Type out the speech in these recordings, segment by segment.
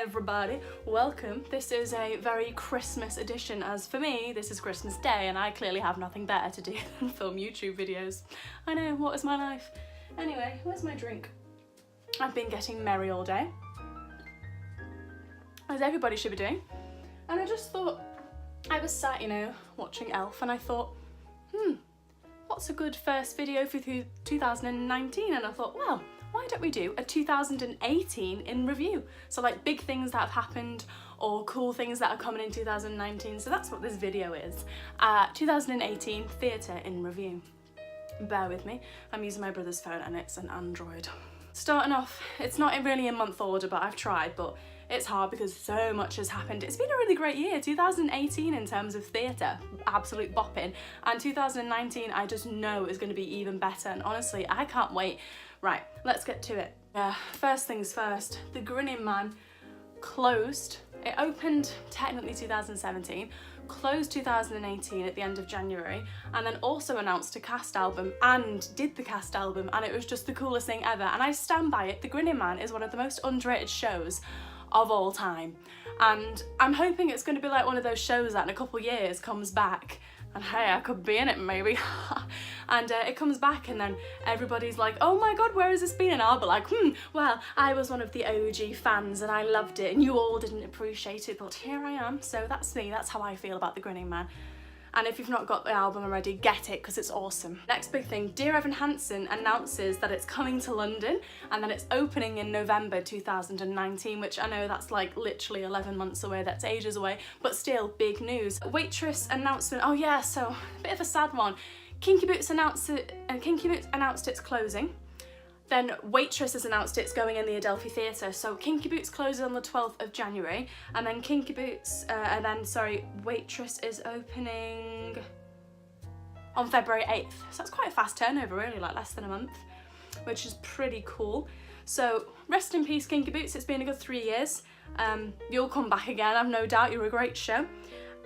everybody, welcome. This is a very Christmas edition, as for me this is Christmas Day and I clearly have nothing better to do than film YouTube videos. I know, what is my life? Anyway, where's my drink? I've been getting merry all day, as everybody should be doing, and I just thought, I was sat, you know, watching Elf, and I thought, what's a good first video for 2019? And I thought, well, why don't we do a 2018 in review? So like big things that have happened or cool things that are coming in 2019. So that's what this video is. 2018 theatre in review. Bear with me, I'm using my brother's phone and it's an Android. Starting off, it's not really in month order, but I've tried, but it's hard because so much has happened. It's been a really great year, 2018 in terms of theatre, absolute bopping, and 2019 I just know is going to be even better, and honestly I can't wait. Right, let's get to it. First things first, The Grinning Man closed. It opened technically 2017, closed 2018 at the end of January, and then also announced a cast album and did the cast album, and it was just the coolest thing ever, and I stand by it. The Grinning Man is one of the most underrated shows of all time, and I'm hoping it's going to be like one of those shows that in a couple years comes back, and hey, I could be in it maybe. And it comes back and then everybody's like, oh my god, where has this been? And I'll be like, well, I was one of the OG fans and I loved it and you all didn't appreciate it, but here I am. So that's me, that's how I feel about The Grinning Man. And if you've not got the album already, get it, because it's awesome. Next big thing, Dear Evan Hansen announces that it's coming to London and then it's opening in November 2019, which I know that's like literally 11 months away, that's ages away, but still big news. Waitress announcement, oh yeah, so a bit of a sad one. Kinky Boots announced it, and Kinky Boots announced it's closing. Then Waitress has announced it's going in the Adelphi Theatre. So Kinky Boots closes on the 12th of January, and then Waitress is opening on February 8th. So that's quite a fast turnover really, like less than a month, which is pretty cool. So rest in peace Kinky Boots, it's been a good 3 years. You'll come back again, I've no doubt, you're a great show.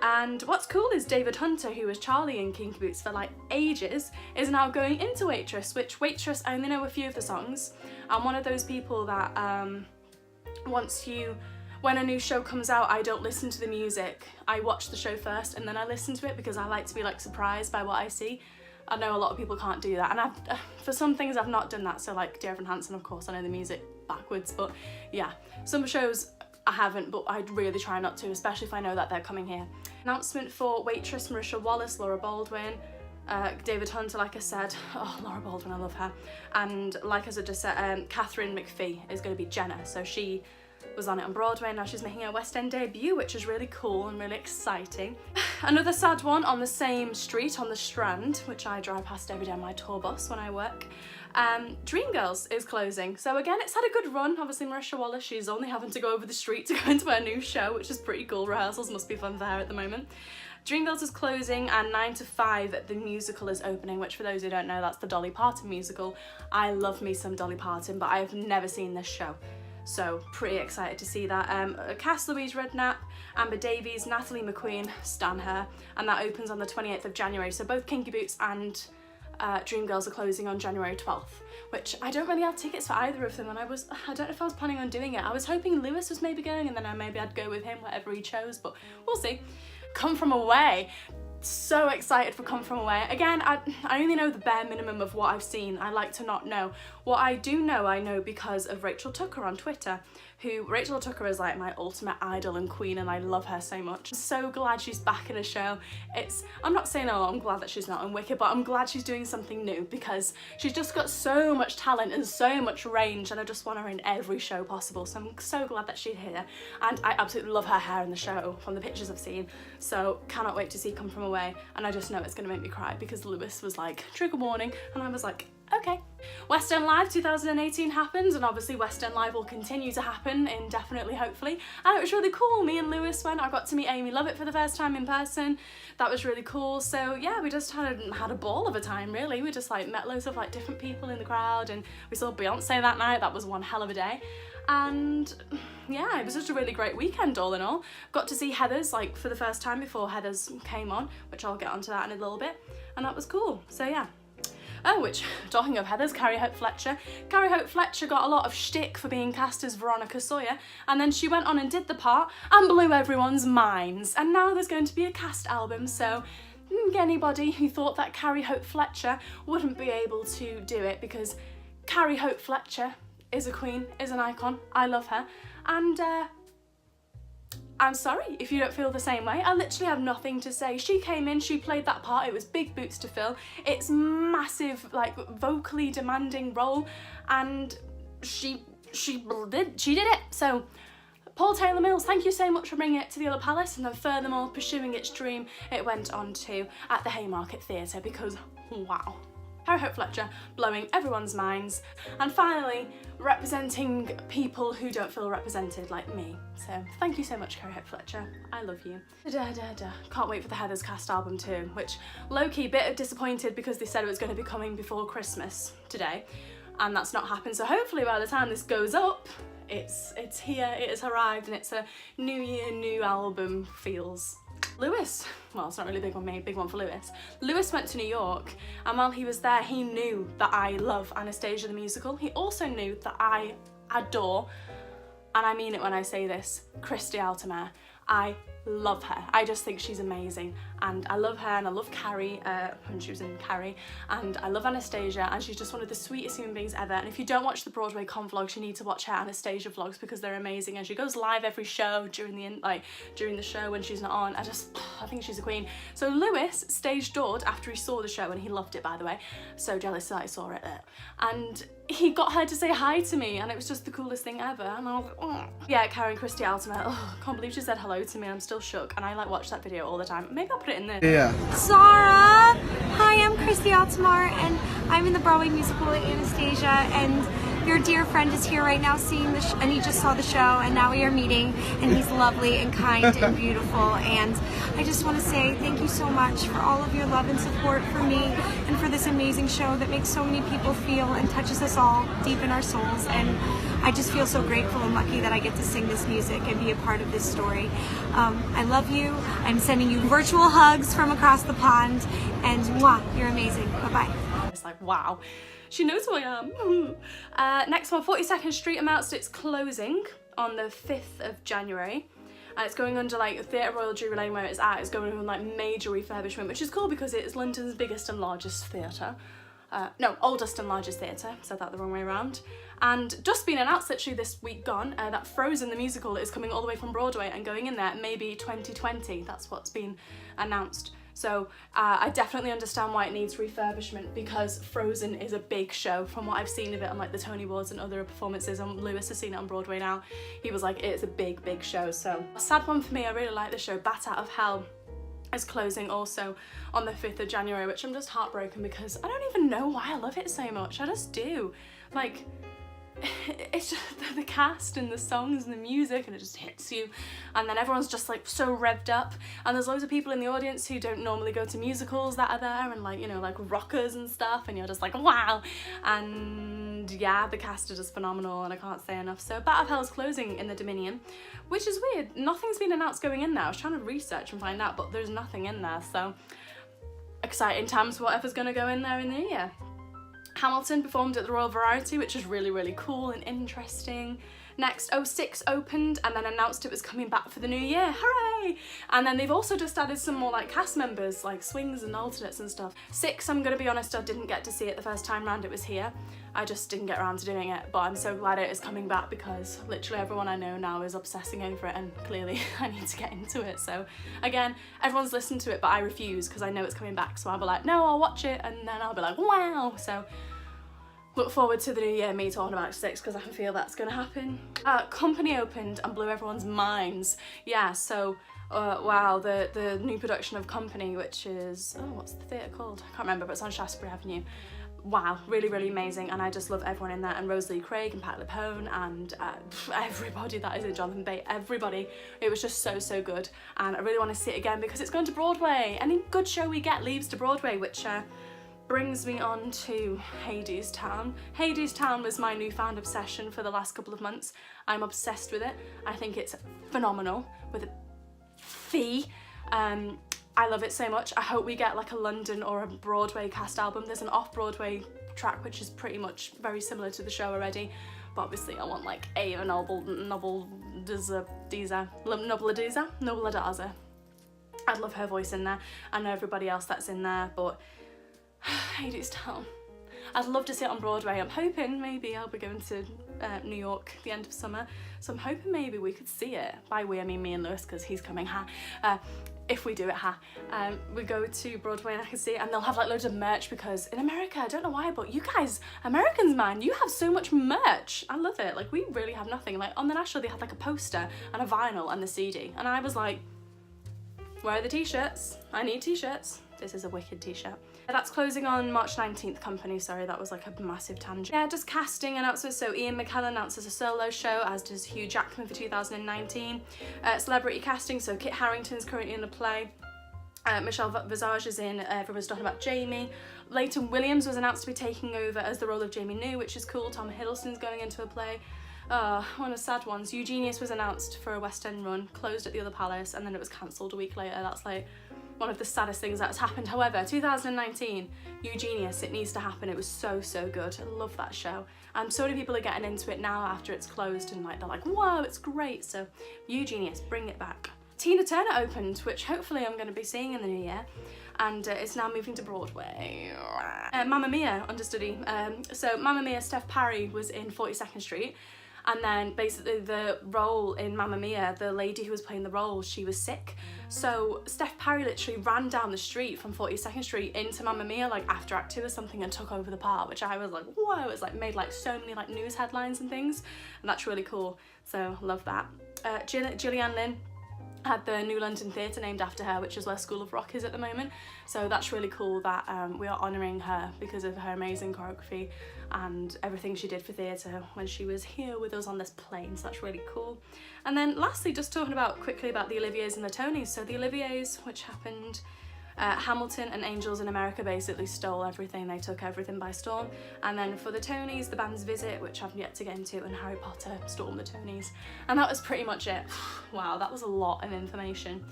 And what's cool is David Hunter, who was Charlie in Kinky Boots for like ages, is now going into Waitress, which Waitress, I only know a few of the songs. I'm one of those people that when a new show comes out, I don't listen to the music. I watch the show first and then I listen to it because I like to be like surprised by what I see. I know a lot of people can't do that, and for some things I've not done that, so like Dear Evan Hansen, of course I know the music backwards, but yeah, some shows I haven't, but I'd really try not to, especially if I know that they're coming here. Announcement for Waitress, Marisha Wallace, Laura Baldwin, David Hunter, like I said, oh, Laura Baldwin, I love her, and like as I just said, Catherine McPhee is going to be Jenna, so she was on it on Broadway, and now she's making her West End debut, which is really cool and really exciting. Another sad one on the same street, on the Strand, which I drive past every day on my tour bus when I work. Dreamgirls is closing. So again, it's had a good run. Obviously Marisha Wallace, she's only having to go over the street to go into her new show, which is pretty cool. Rehearsals must be fun for her at the moment. Dreamgirls is closing, and 9 to 5 the musical is opening, which for those who don't know, that's the Dolly Parton musical. I love me some Dolly Parton, but I have never seen this show. So pretty excited to see that. Cast Louise Redknapp, Amber Davies, Natalie McQueen, stan her, and that opens on the 28th of January. So both Kinky Boots and Dreamgirls are closing on January 12th, which I don't really have tickets for either of them, and I don't know if I was planning on doing it. I was hoping Lewis was maybe going, and then maybe I'd go with him, whatever he chose, but we'll see. Come From Away. So excited for Come From Away. Again, I only know the bare minimum of what I've seen. I like to not know. What I do know, I know because of Rachel Tucker on Twitter, Rachel Tucker is like my ultimate idol and queen, and I love her so much. I'm so glad she's back in a show. I'm not saying, oh, I'm glad that she's not in Wicked, but I'm glad she's doing something new because she's just got so much talent and so much range, and I just want her in every show possible. So I'm so glad that she's here, and I absolutely love her hair in the show from the pictures I've seen. So cannot wait to see Come From Away, and I just know it's gonna make me cry because Lewis was like, trigger warning, and I was like, okay. West End Live 2018 happened, and obviously West End Live will continue to happen indefinitely, hopefully, and it was really cool. Me and Lewis went. I got to meet Amy Lovett for the first time in person. That was really cool. So yeah, we just had a ball of a time really. We just like met loads of like different people in the crowd, and we saw Beyonce that night. That was one hell of a day. And yeah, it was just a really great weekend all in all. Got to see Heathers like for the first time before Heathers came on, which I'll get onto that in a little bit, and that was cool. So yeah. Oh, which, talking of Heathers, Carrie Hope Fletcher. Carrie Hope Fletcher got a lot of shtick for being cast as Veronica Sawyer, and then she went on and did the part and blew everyone's minds. And now there's going to be a cast album, so anybody who thought that Carrie Hope Fletcher wouldn't be able to do it, because Carrie Hope Fletcher is a queen, is an icon. I love her, and I'm sorry if you don't feel the same way. I literally have nothing to say. She came in, she played that part, it was big boots to fill. It's massive, like, vocally demanding role, and she did it. So Paul Taylor Mills, thank you so much for bringing it to the Other Palace, and then furthermore pursuing its dream it went on to at the Haymarket Theatre, because wow. Carrie Hope Fletcher blowing everyone's minds, and finally representing people who don't feel represented like me. So thank you so much, Carrie Hope Fletcher. I love you. Can't wait for the Heathers cast album too, which low-key bit disappointed because they said it was going to be coming before Christmas today, and that's not happened. So hopefully by the time this goes up, it's here, it has arrived, and it's a new year, new album feels. Lewis, well, it's not really a big one for me, big one for Lewis. Lewis went to New York, and while he was there, he knew that I love Anastasia the musical. He also knew that I adore, and I mean it when I say this, Christy Altomare. I love her. I just think she's amazing, and I love her, and I love Carrie when she was in Carrie, and I love Anastasia, and she's just one of the sweetest human beings ever. And if you don't watch the Broadway con vlogs, you need to watch her Anastasia vlogs, because they're amazing, and she goes live every show during the show when she's not on. I think she's a queen. So Lewis stage doored after he saw the show, and he loved it, by the way. So jealous that I saw it there. And he got her to say hi to me, and it was just the coolest thing ever. And I was like, oh. Yeah, Karen Christy Altomare, oh, can't believe she said hello to me. I'm still shook, and I like watch that video all the time. Maybe I'll put it in there. Yeah. Zsara! Hi, I'm Christy Altomare, and I'm in the Broadway musical Anastasia, and your dear friend is here right now seeing the and he just saw the show, and now we are meeting, and he's lovely and kind and beautiful, and I just want to say thank you so much for all of your love and support for me and for this amazing show that makes so many people feel and touches us all deep in our souls. And I just feel so grateful and lucky that I get to sing this music and be a part of this story. I love you. I'm sending you virtual hugs from across the pond, and mwah, you're amazing. Bye-bye. It's like, wow, she knows who I am. Next one, 42nd Street announced its closing on the 5th of January. It's going under like Theatre Royal Drury Lane where it's at. It's going under like major refurbishment, which is cool because it is London's biggest and largest theatre. No, oldest and largest theatre, said that the wrong way around. And just been announced literally this week gone that Frozen the musical is coming all the way from Broadway and going in there maybe 2020. That's what's been announced. So I definitely understand why it needs refurbishment, because Frozen is a big show. From what I've seen of it on like the Tony Awards and other performances, and Lewis has seen it on Broadway now, he was like, it's a big show. So a sad one for me. I really like the show. Bat Out of Hell is closing also on the 5th of January, which I'm just heartbroken because I don't even know why I love it so much. I just do. Like, it's just the cast and the songs and the music, and it just hits you, and then everyone's just like so revved up, and there's loads of people in the audience who don't normally go to musicals that are there, and like, you know, like rockers and stuff, and you're just like, wow. And yeah, the cast are just phenomenal, and I can't say enough. So Bat of Hell's closing in the Dominion, which is weird. Nothing's been announced going in there. I was trying to research and find out, but there's nothing in there. So exciting times for whatever's gonna go in there in the new year. Hamilton performed at the Royal Variety, which is really cool and interesting. Next, 06 opened and then announced it was coming back for the new year. Hooray! And then they've also just added some more like cast members, like swings and alternates and stuff. 6, I'm gonna be honest, I didn't get to see it the first time round it was here. I just didn't get around to doing it, but I'm so glad it is coming back because literally everyone I know now is obsessing over it, and clearly I need to get into it. So again, everyone's listened to it, but I refuse because I know it's coming back. So I'll be like, no, I'll watch it, and then I'll be like, wow. So look forward to the new year, me talking about 6, because I can feel that's gonna happen. Company opened and blew everyone's minds. Yeah, so wow, the new production of Company, which is, oh, what's the theatre called? I can't remember, but it's on Shaftesbury Avenue. Wow, really amazing, and I just love everyone in there, and Rosalie Craig and Pat Lapone and everybody that is in Jonathan Bate, everybody. It was just so good, and I really want to see it again because it's going to Broadway. Any good show we get leaves to Broadway, which brings me on to Hadestown. Hadestown was my newfound obsession for the last couple of months. I'm obsessed with it. I think it's phenomenal with a fee. I love it so much. I hope we get like a London or a Broadway cast album. There's an off-Broadway track which is pretty much very similar to the show already, but obviously I want like a Nobel Daza. I'd love her voice in there. I know everybody else that's in there, but Hades Town. I'd love to see it on Broadway. I'm hoping maybe I'll be going to New York the end of summer, so I'm hoping maybe we could see it. By we I mean me and Lewis, because he's coming, if we do it, we go to Broadway and I can see it, and they'll have like loads of merch, because in America, I don't know why, but you guys, Americans, man, you have so much merch. I love it. Like, we really have nothing. Like, on the National, they had like a poster and a vinyl and the CD, and I was like, where are the t-shirts? I need t-shirts. This is a wicked t-shirt. That's closing on March 19th, company, sorry, that was like a massive tangent. Yeah, just casting announcements. So Ian McKellen announces a solo show, as does Hugh Jackman for 2019. Celebrity casting, so Kit Harington's currently in the play. Michelle Visage is in Everyone's Talking About Jamie. Leighton Williams was announced to be taking over as the role of Jamie New, which is cool. Tom Hiddleston's going into a play. One of the sad ones. Eugenius was announced for a West End run, closed at the Other Palace, and then it was cancelled a week later. That's like one of the saddest things that's happened. However, 2019, Eugenius, it needs to happen. It was so, so good. I love that show. And so many people are getting into it now after it's closed, and like they're like, whoa, it's great. So Eugenius, bring it back. Tina Turner opened, which hopefully I'm going to be seeing in the new year, and it's now moving to Broadway. Mamma Mia understudy. So Mamma Mia, Steph Parry was in 42nd Street, and then basically the role in Mamma Mia, the lady who was playing the role, she was sick. So Steph Parry literally ran down the street from 42nd Street into Mamma Mia, like after Act 2 or something, and took over the part, which I was like, whoa, it's like made like so many like news headlines and things, and that's really cool. So love that. Gillian Lynn had the New London Theatre named after her, which is where School of Rock is at the moment. So that's really cool that we are honouring her because of her amazing choreography and everything she did for theatre when she was here with us on this plane. So that's really cool. And then lastly, just talking quickly about the Oliviers and the Tonys. So the Oliviers, which happened, Hamilton and Angels in America basically stole everything. They took everything by storm. And then for the Tonys, the band's Visit, which I've yet to get into, and Harry Potter stormed the Tonys. And that was pretty much it. Wow, that was a lot of information.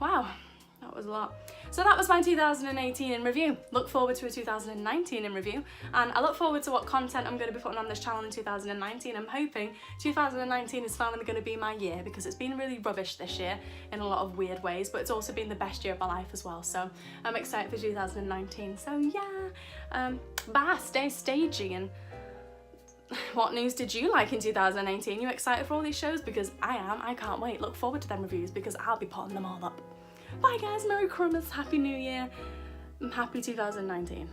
Wow, that was a lot. So that was my 2018 in review. Look forward to a 2019 in review, and I look forward to what content I'm going to be putting on this channel in 2019. I'm hoping 2019 is finally going to be my year, because it's been really rubbish this year in a lot of weird ways, but it's also been the best year of my life as well. So I'm excited for 2019. So yeah, bye, stay stagey. And what news did you like in 2018? You excited for all these shows? Because I am. I can't wait. Look forward to them reviews, because I'll be putting them all up. Bye guys, Merry Christmas, Happy New Year, happy 2019.